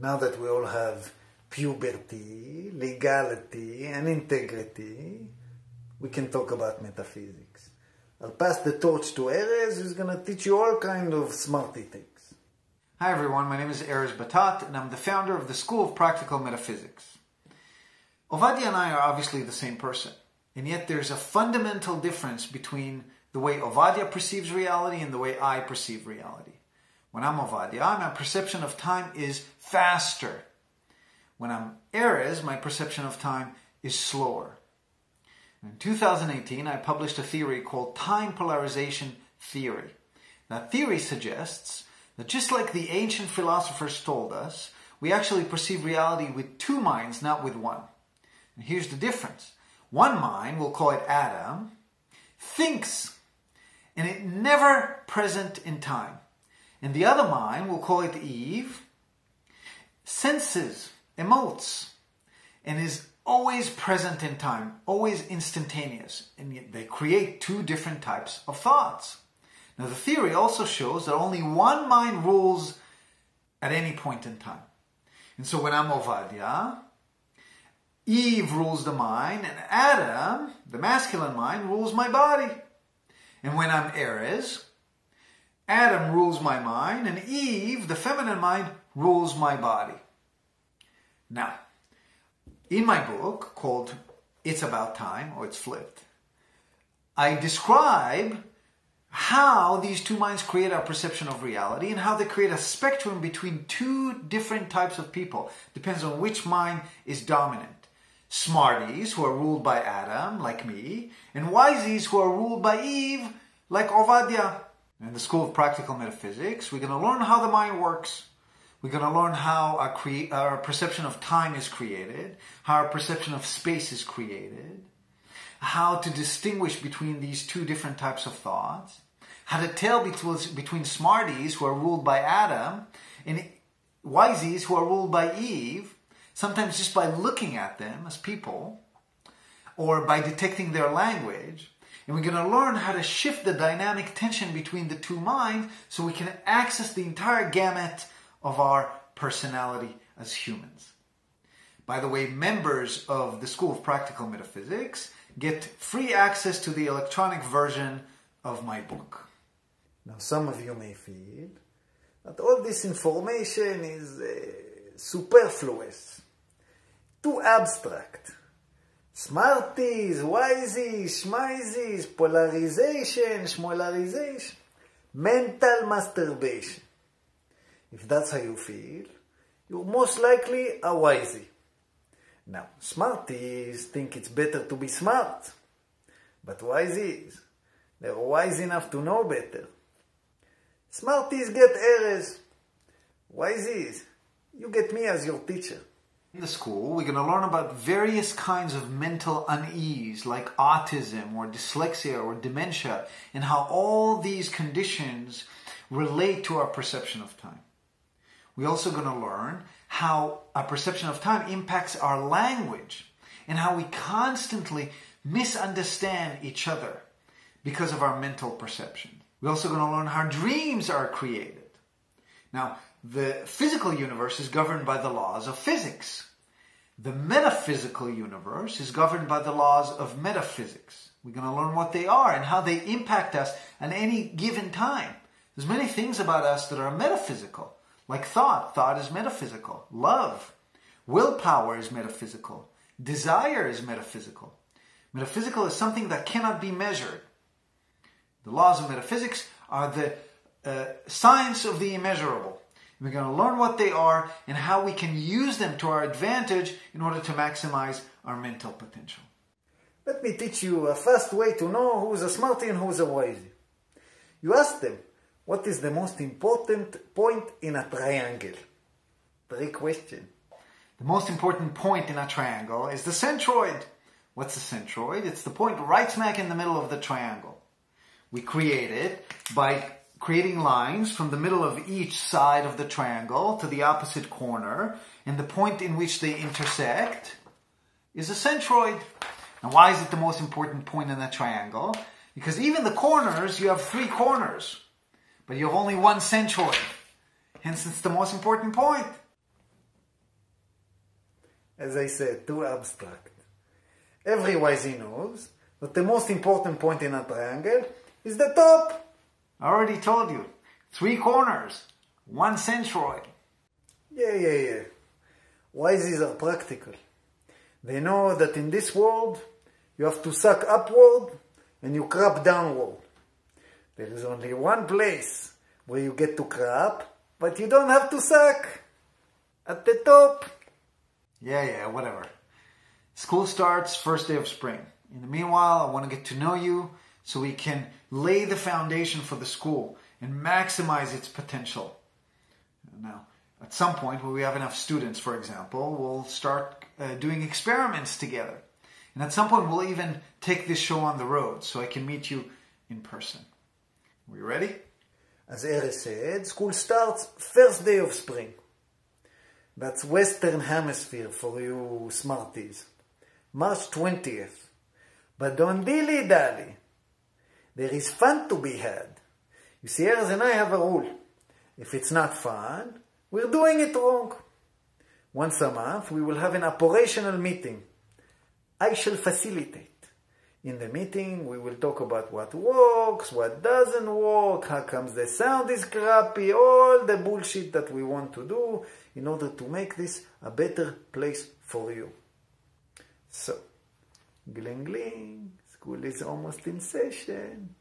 Now that we all have puberty, legality, and integrity, we can talk about metaphysics. I'll pass the torch to Erez, who's going to teach you all kind of smarty things. Hi everyone, my name is Erez Batat, and I'm the founder of the School of Practical Metaphysics. Ovadia and I are obviously the same person, and yet there's a fundamental difference between the way Ovadia perceives reality and the way I perceive reality. When I'm Ovadia, my perception of time is faster. When I'm Erez, my perception of time is slower. In 2018, I published a theory called time polarization theory. That theory suggests that just like the ancient philosophers told us, we actually perceive reality with two minds, not with one. And here's the difference. One mind, we'll call it Adam, thinks, and it never present in time. And the other mind, we'll call it Eve, senses, emotes, and is always present in time, always instantaneous. And yet they create two different types of thoughts. Now the theory also shows that only one mind rules at any point in time. And so when I'm Ovadia, Eve rules the mind, and Adam, the masculine mind, rules my body. And when I'm Erez, Adam rules my mind, and Eve, the feminine mind, rules my body. Now, in my book called It's About Time, or It's Flipped, I describe how these two minds create our perception of reality and how they create a spectrum between two different types of people. Depends on which mind is dominant. Smarties, who are ruled by Adam, like me, and wisies, who are ruled by Eve, like Ovadia. In the School of Practical Metaphysics, we're going to learn how the mind works. We're going to learn how our perception of time is created, how our perception of space is created, how to distinguish between these two different types of thoughts, how to tell between smarties, who are ruled by Adam, and wisies, who are ruled by Eve, sometimes just by looking at them as people, or by detecting their language. And we're going to learn how to shift the dynamic tension between the two minds so we can access the entire gamut of our personality as humans. By the way, members of the School of Practical Metaphysics get free access to the electronic version of my book. Now, some of you may feel that all this information is superfluous, too abstract. Smarties, wisies, schmizies, polarization, schmolarization, mental masturbation. If that's how you feel, you're most likely a wisey. Now, smarties think it's better to be smart, but wisies, they're wise enough to know better. Smarties get Erez. Wisies, you get me as your teacher. In the school, we're going to learn about various kinds of mental unease, like autism or dyslexia or dementia, and how all these conditions relate to our perception of time. We're also going to learn how our perception of time impacts our language and how we constantly misunderstand each other because of our mental perception. We're also going to learn how dreams are created. Now, the physical universe is governed by the laws of physics. The metaphysical universe is governed by the laws of metaphysics. We're going to learn what they are and how they impact us at any given time. There's many things about us that are metaphysical, like thought. Thought is metaphysical. Love. Willpower is metaphysical. Desire is metaphysical. Metaphysical is something that cannot be measured. The laws of metaphysics are the science of the immeasurable. We're going to learn what they are and how we can use them to our advantage in order to maximize our mental potential. Let me teach you a fast way to know who's a smarty and who's a wisey. You ask them, what is the most important point in a triangle? Trick question. The most important point in a triangle is the centroid. What's the centroid? It's the point right smack in the middle of the triangle. We create it by creating lines from the middle of each side of the triangle to the opposite corner, and the point in which they intersect is a centroid. And why is it the most important point in a triangle? Because even the corners, you have 3 corners, but you have only one centroid. Hence, it's the most important point. as I said, too abstract. Every YZ knows that the most important point in a triangle is the top. I already told you. 3 corners, 1 centroid. Yeah. YZs are practical. They know that in this world, you have to suck upward and you crap downward. There is only one place where you get to crap, but you don't have to suck. At the top. Yeah, whatever. School starts first day of spring. In the meanwhile, I want to get to know you so we can lay the foundation for the school and maximize its potential. Now, at some point when we have enough students, for example, we'll start doing experiments together. And at some point we'll even take this show on the road so I can meet you in person. Are we ready? As Erez said, school starts first day of spring. That's Western Hemisphere for you smarties. March 20th. But don't dilly-dally. There is fun to be had. You see, Erez and I have a rule. If it's not fun, we're doing it wrong. Once a month, we will have an operational meeting. I shall facilitate. In the meeting, we will talk about what works, what doesn't work, how comes the sound is crappy, all the bullshit that we want to do in order to make this a better place for you. So, gling gling, school is almost in session.